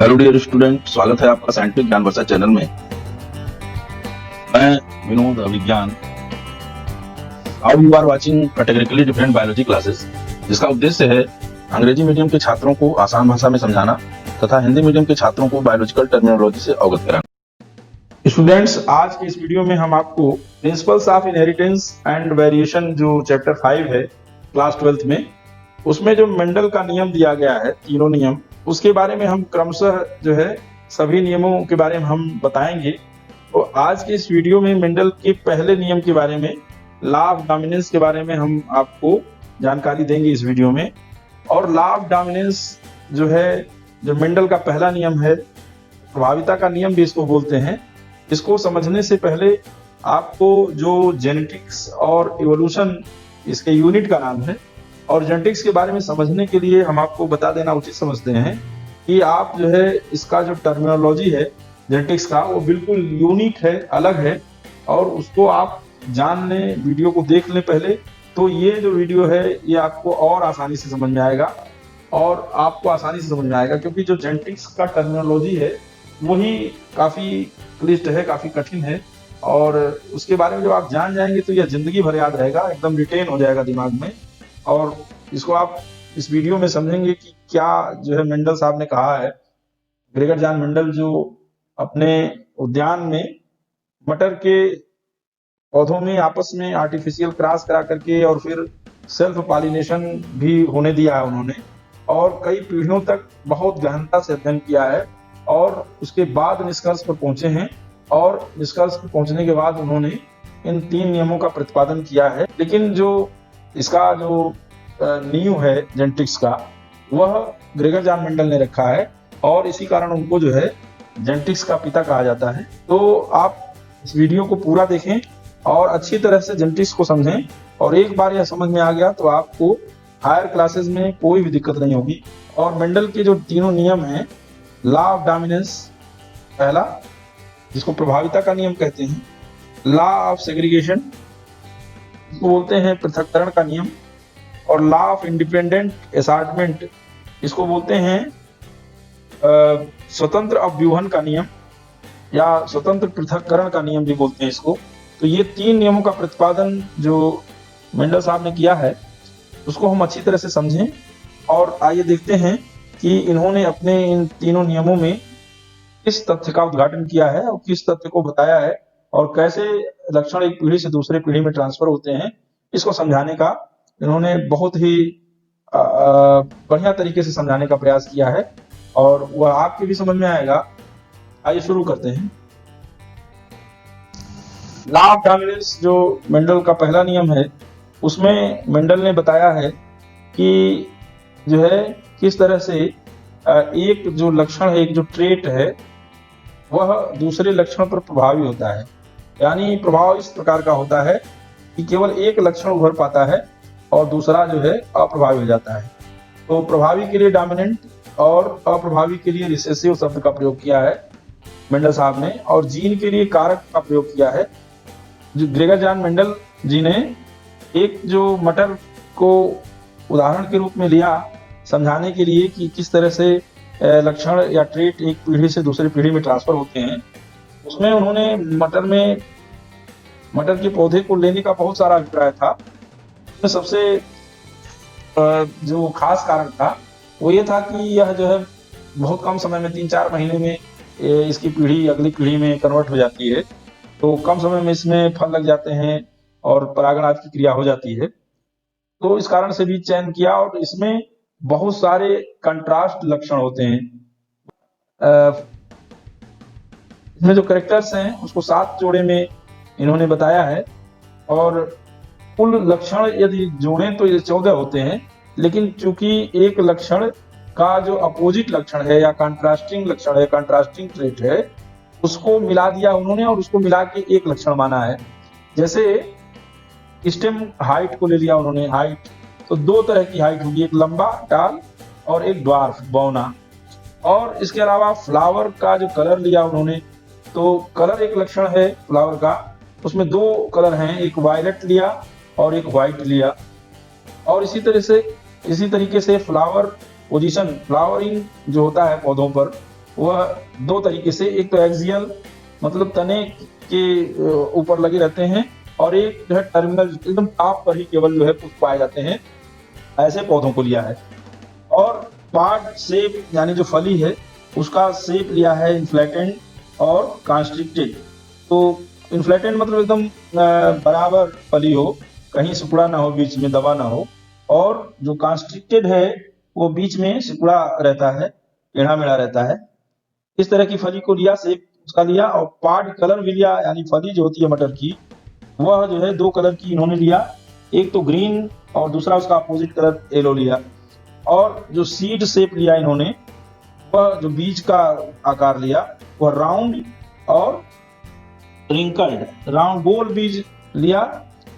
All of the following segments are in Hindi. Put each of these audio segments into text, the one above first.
हेलो डियर स्टूडेंट, स्वागत है आपका साइंटिफिक ज्ञान वर्षा चैनल में। मैं Vinod Vigyan. How you are watching categorically different biology classes, जिसका उद्देश्य है अंग्रेजी मीडियम के छात्रों को आसान भाषा में समझाना तथा हिंदी मीडियम के छात्रों को बायोलॉजिकल टर्मिनोलॉजी से अवगत कराना। स्टूडेंट्स, आज के इस वीडियो में हम आपको principles of inheritance and variation जो चैप्टर 5 है क्लास 12th में, उसमें जो मेंडल का नियम दिया गया है, तीनों नियम, उसके बारे में हम क्रमशः जो है सभी नियमों के बारे में हम बताएंगे। तो आज के इस वीडियो में मेंडल के पहले नियम के बारे में, लॉ ऑफ डोमिनेंस के बारे में हम आपको जानकारी देंगे इस वीडियो में। और लॉ ऑफ डोमिनेंस जो है, जो मेंडल का पहला नियम है, प्रभाविता का नियम भी इसको बोलते हैं। इसको समझने से पहले आपको जो जेनेटिक्स और इवोल्यूशन, इसके यूनिट का नाम है, और जेनेटिक्स के बारे में समझने के लिए हम आपको बता देना उचित समझते हैं कि आप जो है इसका जो टर्मिनोलॉजी है जेनेटिक्स का, वो बिल्कुल यूनिक है, अलग है, और उसको आप जान लें, वीडियो को देख लें पहले, तो ये जो वीडियो है ये आपको और आसानी से समझ में आएगा, और आपको आसानी से समझ में आएगा, क्योंकि जो जेनेटिक्स का टर्मिनोलॉजी है वही काफी क्लिष्ट है, काफी कठिन है, और उसके बारे में जब आप जान जाएंगे तो यह जिंदगी भर याद रहेगा, एकदम रिटेन हो जाएगा दिमाग में। और इसको आप इस वीडियो में समझेंगे कि क्या जो है मेंडल साहब ने कहा है। ग्रेगर जॉन मेंडल जो अपने उद्यान में मटर के पौधों में आपस में आर्टिफिशियल क्रॉस करा करके और फिर सेल्फ पॉलिनेशन भी होने दिया है उन्होंने, और कई पीढ़ियों तक बहुत गहनता से अध्ययन किया है, और उसके बाद निष्कर्ष पर पहुंचे हैं। और निष्कर्ष पर पहुंचने के बाद उन्होंने इन 3 नियमों का प्रतिपादन किया है। लेकिन जो इसका जो नींव है जेनेटिक्स का, वह ग्रेगर जॉन मेंडल ने रखा है, और इसी कारण उनको जो है जेनेटिक्स का पिता कहा जाता है। तो आप इस वीडियो को पूरा देखें और अच्छी तरह से जेनेटिक्स को समझें, और एक बार यह समझ में आ गया तो आपको हायर क्लासेस में कोई भी दिक्कत नहीं होगी। और मेंडल के जो तीनों नियम हैं, लॉ ऑफ डोमिनेंस पहला, जिसको प्रभाविता का नियम कहते हैं, लॉ ऑफ सेग्रीगेशन इसको बोलते हैं पृथक्करण का नियम, और लॉ ऑफ इंडिपेंडेंट असॉर्टमेंट इसको बोलते हैं स्वतंत्र अव्यूहन का नियम, या स्वतंत्र पृथक्करण का नियम भी बोलते हैं इसको। तो ये 3 नियमों का प्रतिपादन जो मेंडल साहब ने किया है, उसको हम अच्छी तरह से समझें, और आइए देखते हैं कि इन्होंने अपने इन तीनों नियमों में किस तथ्य का उद्घाटन किया है और किस तथ्य को बताया है, और कैसे लक्षण एक पीढ़ी से दूसरे पीढ़ी में ट्रांसफर होते हैं, इसको समझाने का इन्होंने बहुत ही बढ़िया तरीके से समझाने का प्रयास किया है, और वह आपके भी समझ में आएगा। आइए शुरू करते हैं। लॉ ऑफ डोमिनेंस जो मेंडल का पहला नियम है, उसमें मेंडल ने बताया है कि जो है किस तरह से एक जो लक्षण है, एक जो ट्रेट है, वह दूसरे लक्षण पर प्रभावी होता है। यानी प्रभाव इस प्रकार का होता है कि केवल एक लक्षण उभर पाता है और दूसरा जो है अप्रभावी हो जाता है। तो प्रभावी के लिए डोमिनेंट और अप्रभावी के लिए रिसेसिव शब्द का प्रयोग किया है मेंडल साहब ने, और जीन के लिए कारक का प्रयोग किया है। जो ग्रेगर जॉन मेंडल जी ने एक जो मटर को उदाहरण के रूप में लिया समझाने के लिए कि किस तरह से लक्षण या ट्रेट एक पीढ़ी से दूसरी पीढ़ी में ट्रांसफर होते हैं, उसमें उन्होंने मटर के पौधे को लेने का बहुत सारा अभिप्राय था। सबसे जो खास कारण था वो ये था कि यह जो है बहुत कम समय में, 3-4 महीने में इसकी पीढ़ी अगली पीढ़ी में कन्वर्ट हो जाती है। तो कम समय में इसमें फल लग जाते हैं और परागण आदि की क्रिया हो जाती है। तो इस कारण से भी चयन किया, और इसमें बहुत सारे कंट्रास्ट लक्षण होते हैं। इसमें जो कैरेक्टर्स हैं उसको 7 जोड़े में इन्होंने बताया है, और कुल लक्षण यदि जोड़ें तो ये 14 होते हैं। लेकिन चूंकि एक लक्षण का जो अपोजिट लक्षण है या कंट्रास्टिंग लक्षण है, कंट्रास्टिंग ट्रेट है, उसको मिला दिया उन्होंने, और उसको मिला के एक लक्षण माना है। जैसे स्टेम हाइट को ले लिया उन्होंने, हाइट तो 2 तरह की हाइट होगी, एक लंबा टाल और एक ड्वार्फ बौना। और इसके अलावा फ्लावर का जो कलर लिया उन्होंने, तो कलर एक लक्षण है फ्लावर का, उसमें 2 कलर हैं, एक वायलेट लिया और एक व्हाइट लिया। और इसी तरीके से फ्लावर पोजीशन, फ्लावरिंग जो होता है पौधों पर, वह दो तरीके से, एक तो एक्सियल मतलब तने के ऊपर लगे रहते हैं, और एक जो है टर्मिनल एकदम टॉप पर ही केवल जो है पुष्प पाए जाते हैं, ऐसे पौधों को लिया है। और पार्ट शेप यानी जो फली है उसका शेप लिया है इन्फ्लेटेंड और कॉन्स्ट्रिक्टेड। तो इन्फ्लेटेंड मतलब एकदम बराबर फली हो, कहीं सिकुड़ा ना हो, बीच में दबा ना हो, और जो कॉन्स्ट्रिक्टेड है वो बीच में सिकुड़ा रहता है, टेढ़ा मेढ़ा रहता है। इस तरह की फली को लिया, शेप उसका लिया, और पार्ट कलर भी लिया, यानी फली जो होती है मटर की वह जो है दो कलर की इन्होंने लिया, एक तो ग्रीन और दूसरा उसका अपोजिट कलर येलो लिया। और जो सीड शेप लिया इन्होंने, वह जो बीज का आकार लिया वह राउंड और रिंकल्ड, राउंड गोल बीज लिया,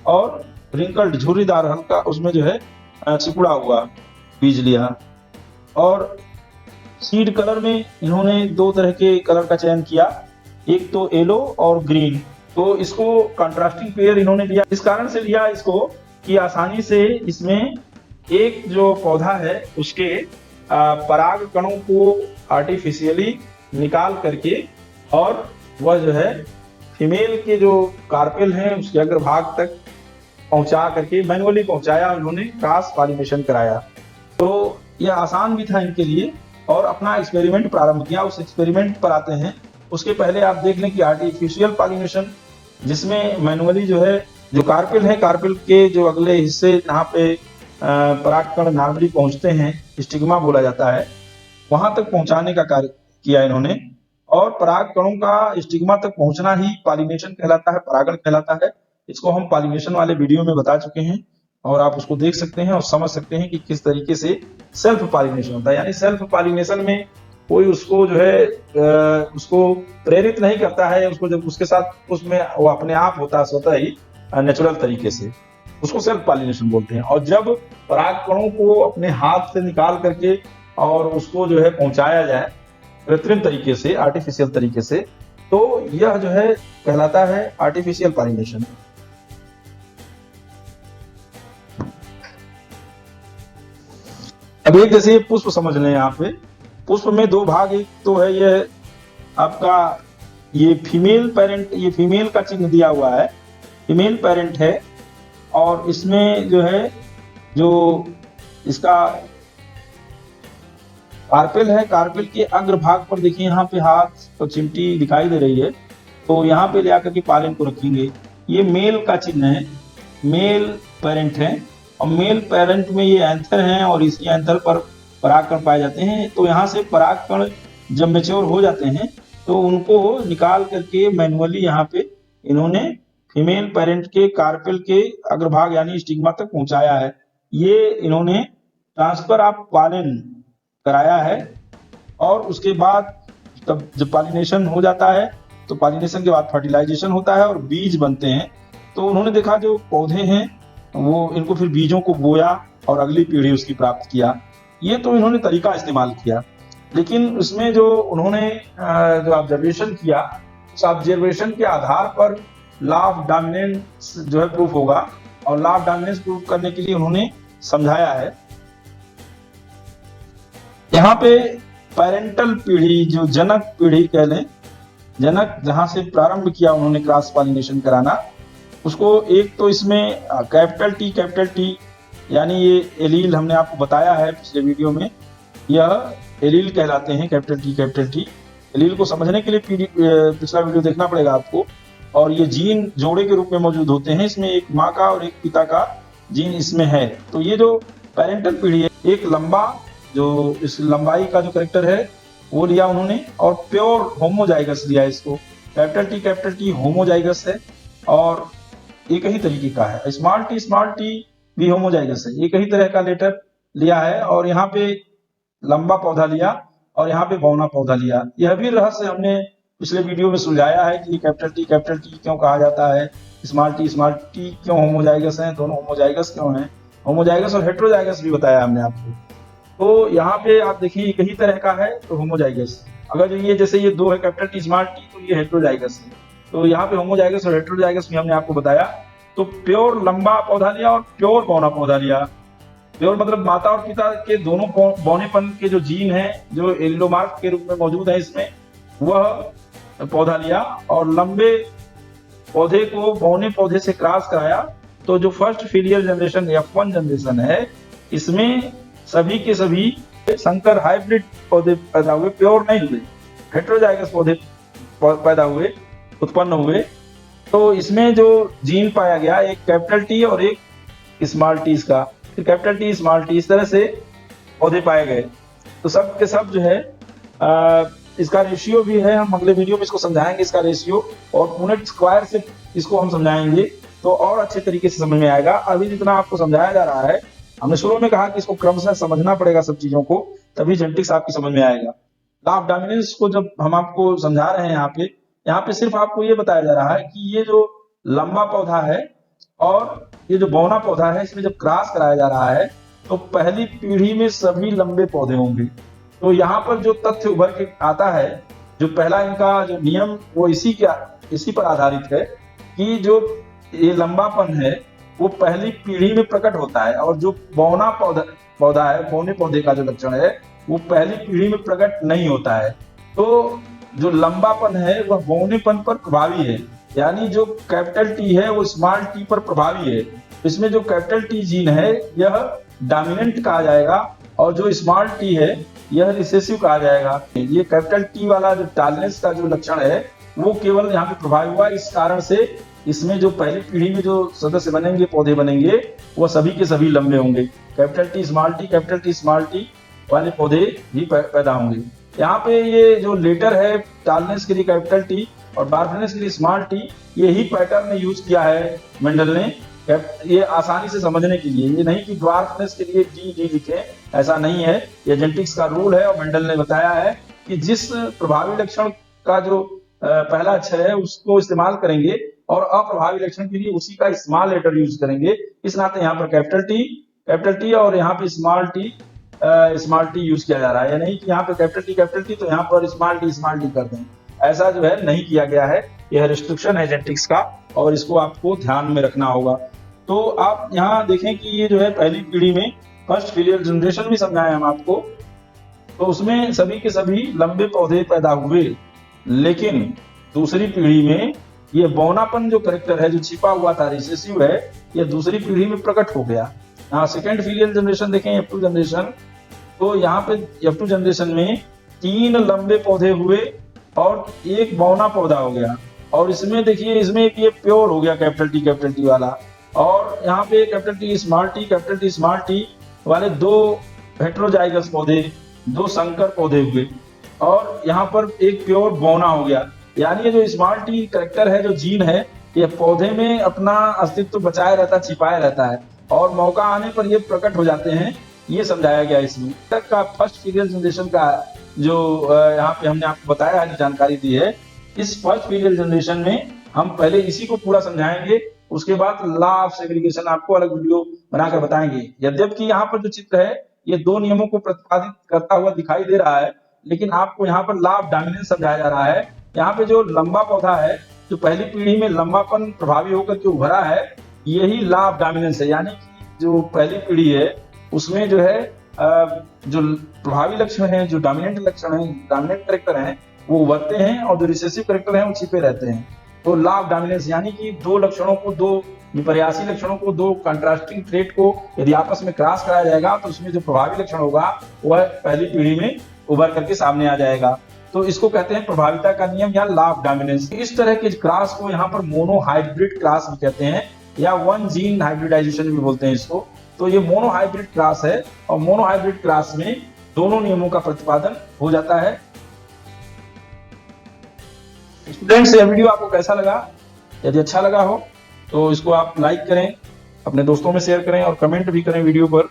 और रिंकल्ड झुर्रीदार हल्का उसमें जो है सिकुड़ा हुआ बीज लिया। और सीड कलर में इन्होंने दो तरह के कलर का चयन किया, एक तो येलो और ग्रीन। तो इसको कंट्रास्टिंग पेयर इन्होंने लिया, इस कारण से लिया इसको कि आसानी से इसमें एक जो पौधा है उसके पराग कणों को आर्टिफिशियली निकाल करके, और वह जो है फीमेल के जो कार्पेल हैं उसके अग्रभाग तक पहुंचा करके मैनुअली पहुंचाया, उन्होंने क्रॉस पॉलिनेशन कराया। तो यह आसान भी था इनके लिए, और अपना एक्सपेरिमेंट प्रारंभ किया। उस एक्सपेरिमेंट पर आते हैं। उसके पहले आप देख लें कि आर्टिफिशियल पॉलिनेशन, जिसमें मैनुअली जो है जो कार्पेल है, कार्पेल के जो अगले हिस्से जहाँ पे परागकण नॉर्मली पहुंचते हैं, स्टिग्मा बोला जाता है, वहां तक पहुंचाने का कार्य किया इन्होंने। और पराग कणों का स्टिग्मा तक पहुंचना ही पॉलिनेशन कहलाता है, परागण कहलाता है। इसको हम पॉलिनेशन वाले वीडियो में बता चुके हैं, और आप उसको देख सकते हैं और समझ सकते हैं कि किस तरीके से सेल्फ पॉलिनेशन होता है। यानी सेल्फ पॉलिनेशन में कोई उसको जो है उसको प्रेरित नहीं करता है, उसको जब उसके साथ उसमें वो अपने आप होता है स्वतः ही, नेचुरल तरीके से, उसको सेल्फ पॉलिनेशन बोलते हैं। और जब पराग कणों को अपने हाथ से निकाल करके और उसको जो है पहुंचाया जाए कृत्रिम तरीके से, आर्टिफिशियल तरीके से, तो यह जो है कहलाता है आर्टिफिशियल पॉलिनेशन। अब एक जैसे पुष्प समझ लें, यहाँ पे पुष्प में दो भाग, एक तो है ये आपका ये फीमेल पेरेंट, ये फीमेल का चिन्ह दिया हुआ है, फीमेल पेरेंट है। और इसमें जो है जो इसका कार्पेल है, कार्पेल के अग्रभाग पर देखिए यहाँ पे हाथ और चिमटी दिखाई दे रही है, तो यहाँ पे ले आकर के पालन को रखेंगे। ये मेल का चिन्ह है, मेल पेरेंट है, और मेल पेरेंट में ये एंथर हैं, और इसी एंथर पर परागकण पाए जाते हैं। तो यहाँ से परागकण जब मैच्योर हो जाते हैं तो उनको निकाल करके मैनुअली यहाँ पे इन्होंने फीमेल पेरेंट के कार्पेल के अग्रभाग यानी स्टिग्मा तक पहुंचाया है। ये इन्होंने ट्रांसफर ऑफ पॉलन कराया है। और उसके बाद तब जब पॉलिनेशन हो जाता है तो पॉलिनेशन के बाद फर्टिलाइजेशन होता है और बीज बनते हैं। तो उन्होंने देखा जो पौधे हैं वो, इनको फिर बीजों को बोया और अगली पीढ़ी उसकी प्राप्त किया। ये तो इन्होंने तरीका इस्तेमाल किया, लेकिन उसमें जो उन्होंने जो ऑब्जर्वेशन किया, उस ऑब्जर्वेशन के आधार पर लॉ ऑफ डोमिनेंस जो है प्रूफ होगा, और लॉ ऑफ डोमिनेंस प्रूफ करने के लिए उन्होंने समझाया है। यहाँ पे पेरेंटल पीढ़ी, जो जनक पीढ़ी कह लें, जनक जहां से प्रारंभ किया उन्होंने क्रॉस पॉलिनेशन कराना, उसको एक तो इसमें कैपिटल टी यानी ये एलील हमने आपको बताया है पिछले वीडियो में, यह एलील कहलाते हैं, कैपिटल टी। एलील को समझने के लिए पिछला वीडियो देखना पड़ेगा आपको। और ये जीन जोड़े के रूप में मौजूद होते हैं, इसमें एक माँ का और एक पिता का जीन इसमें है। तो ये जो पेरेंटल पीढ़ी है, एक लंबा, जो इस लंबाई का जो करेक्टर है वो लिया उन्होंने, और प्योर होमोजाइगस लिया इसको। कैपिटल टी होमोजाइगस है और एक ही तरीके का है। स्मॉल टी भी होमोजाइगस है, एक ही तरह का लेटर लिया है। और यहाँ पे लंबा पौधा लिया और यहाँ पे बौना पौधा लिया। यह भी रहस्य हमने पिछले वीडियो में सुलझाया है कि कैपिटल टी क्यों कहा जाता है, स्मॉल टी क्यों होमोजाइगस है, दोनों होमोजाइगस क्यों हैं, होमोजाइगस और हेट्रोजाइगस भी बताया हमने आपको। तो यहाँ पे आप देखिए एक ही तरह का है तो होमोजाइगस। अगर ये जैसे ये दो है कैपिटल टी स्मॉल टी, तो ये हेट्रोजाइगस है। तो यहाँ पे होमोजाइगस और हेट्रोजाइगस भी हमने आपको बताया। तो प्योर लंबा पौधा लिया और प्योर बौना पौधा लिया। प्योर मतलब माता और पिता के दोनों बौनेपन के जो जीन है जो एंडोमार्फ के रूप में मौजूद है इसमें, वह पौधा लिया और लंबे पौधे को बौने पौधे से क्रॉस कराया। तो जो first filial generation F1 generation है, इसमें सभी के सभी संकर हाइब्रिड पौधे पैदा हुए, प्योर नहीं हुए, हेटेरोजाइगस पौधे पैदा हुए, उत्पन्न हुए। तो इसमें जो जीन पाया गया, एक कैपिटल टी और एक स्मॉल टी का, फिर कैपिटल टी स्मॉल टी, इस तरह से पौधे पाए गए। तो सब के सब जो है इसका रेशियो भी है, हम अगले वीडियो में इसको समझाएंगे, इसका रेशियो और पुनेट स्क्वायर से इसको हम समझाएंगे तो और अच्छे तरीके से समझ में आएगा। अभी जितना आपको समझाया जा रहा है, हमने शुरू में कहा कि इसको क्रमशः समझना पड़ेगा सब चीजों को, तभी जेनेटिक्स आपकी समझ में आएगा। लॉ ऑफ डोमिनेंस को जब हम आपको समझा रहे हैं यहाँ पे सिर्फ आपको ये बताया जा रहा है कि ये जो लंबा पौधा है और ये जो बौना पौधा है, इसमें जब क्रॉस कराया जा रहा है तो पहली पीढ़ी में सभी लंबे पौधे होंगे। तो यहाँ पर जो तथ्य उभर के आता है, जो पहला इनका जो नियम वो इसी पर आधारित है कि जो ये लंबापन है वो पहली पीढ़ी में प्रकट होता है और जो बौना पौधा है, बौने पौधे का जो लक्षण है वो पहली पीढ़ी में प्रकट नहीं होता है। तो जो लंबापन है वह बौनेपन पर प्रभावी है, यानी जो कैपिटल टी है वो स्मॉल टी पर प्रभावी है। इसमें जो कैपिटल टी जीन है यह डोमिनेंट कहा जाएगा और जो स्मॉल टी है यह रिसेसिव कहा जाएगा। ये कैपिटल टी वाला जो टॉलरेंस का जो लक्षण है वो केवल यहाँ पे प्रभावी हुआ, इस कारण से इसमें जो पहली पीढ़ी में जो सदस्य बनेंगे, पौधे बनेंगे, वह सभी के सभी लंबे होंगे। Capital T small T, capital T small T वाले पौधे भी पैदा होंगे। यहाँ पे ये जो लेटर है टॉलरेंस के लिए कैपिटल टी और डार्कनेस के लिए स्मॉल टी, यही पैटर्न यूज किया है मेंडल ने, ये आसानी से समझने के लिए। ये नहीं कि ड्वार्फनेस के लिए डी लिखे, ऐसा नहीं है, ये जेनेटिक्स का रूल है और मेंडल ने बताया है कि जिस प्रभावी लक्षण का जो पहला अक्षर है उसको इस्तेमाल करेंगे और अप्रभावी लक्षण के लिए उसी का स्मॉल लेटर यूज करेंगे। इस नाते यहाँ पर कैपिटल टी और यहाँ पे स्मॉल टी यूज किया जा रहा है। या नहीं कि यहाँ पे कैपिटल टी तो यहाँ पर स्मॉल टी कर दें, ऐसा जो है नहीं किया गया है। यह रिस्ट्रिक्शन है जेनेटिक्स का और इसको आपको ध्यान में रखना होगा। तो आप यहाँ देखें कि ये जो है पहली पीढ़ी में फर्स्ट फिलियल जनरेशन भी समझाए हम आपको, तो उसमें सभी के सभी लंबे पौधे पैदा हुए, लेकिन दूसरी पीढ़ी में ये बौनापन जो कैरेक्टर है जो छिपा हुआ था, रिसेसिव है, ये दूसरी पीढ़ी में प्रकट हो गया। यहाँ सेकेंड फिलियल जनरेशन देखें, F2 जनरेशन, तो यहाँ पे F2 जनरेशन में 3 लंबे पौधे हुए और एक बौना पौधा हो गया। और इसमें देखिए, इसमें ये प्योर हो गया कैपिटल टी वाला, और यहाँ पे कैपिटल टी स्मॉल टी वाले 2 हेटेरोजाइगस पौधे, 2 संकर पौधे हुए, और यहाँ पर एक प्योर बौना हो गया। यानी ये जो स्मॉल टी कैरेक्टर है, जो जीन है, ये पौधे में अपना अस्तित्व बचाए रहता है, छिपाए रहता है, और मौका आने पर ये प्रकट हो जाते हैं। ये समझाया गया इसमें। तक का फर्स्ट फिलियल जनरेशन का जो यहाँ पे हमने आपको बताया है, जानकारी दी है, इस फर्स्ट फिलियल जनरेशन में हम पहले इसी को पूरा समझाएंगे, उसके बाद लॉ ऑफ सेग्रीगेशन आपको अलग वीडियो बनाकर बताएंगे। यद्यपि यहाँ पर जो चित्र है ये 2 नियमों को प्रतिपादित करता हुआ दिखाई दे रहा है, लेकिन आपको यहाँ पर लॉ ऑफ डोमिनेंस समझाया जा रहा है। यहाँ पे जो लंबा पौधा है, जो पहली पीढ़ी में लंबापन प्रभावी होकर के उभरा है, यही लॉ ऑफ डोमिनेंस है। यानी कि जो पहली पीढ़ी है उसमें जो है जो प्रभावी लक्षण है, जो डोमिनेंट लक्षण है, डोमिनेंट कैरेक्टर हैं, वो उभरते हैं, और जो रिसेसिव कैरेक्टर हैं वो छिपे रहते हैं। तो लॉ ऑफ डोमिनेंस यानी कि 2 लक्षणों को, 2 विपर्यासी लक्षणों को, 2 कंट्रास्टिंग ट्रेट को यदि आपस में क्रॉस कराया जाएगा तो उसमें जो प्रभावी लक्षण होगा वह पहली पीढ़ी में उभर करके सामने आ जाएगा। तो इसको कहते हैं प्रभाविता का नियम या लॉ ऑफ डोमिनेंस। इस तरह के क्रॉस को यहाँ पर मोनोहाइब्रिड क्रॉस भी कहते हैं, या 1 जीन हाइब्रिडाइजेशन भी बोलते हैं इसको। तो ये मोनोहाइब्रिड क्रॉस है, और मोनोहाइब्रिड क्रॉस में दोनों नियमों का प्रतिपादन हो जाता है। स्टूडेंट्स, यह वीडियो आपको कैसा लगा? यदि अच्छा लगा हो तो इसको आप लाइक करें, अपने दोस्तों में शेयर करें और कमेंट भी करें वीडियो पर।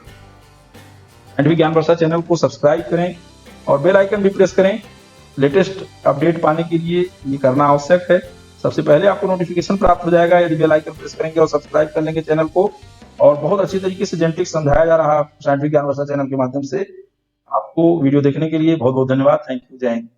साइंटिफिक ज्ञान वर्षा चैनल को सब्सक्राइब करें और बेल आइकन भी प्रेस करें। लेटेस्ट अपडेट पाने के लिए ये करना आवश्यक है। सबसे पहले आपको नोटिफिकेशन प्राप्त हो जाएगा यदि बेल आइकन प्रेस करेंगे और सब्सक्राइब कर लेंगे चैनल को। और बहुत अच्छी तरीके से जेनेटिक्स समझाया जा रहा है साइंटिफिक ज्ञान वर्षा चैनल के माध्यम से। आपको वीडियो देखने के लिए बहुत बहुत धन्यवाद। Thank you. जय हिंद।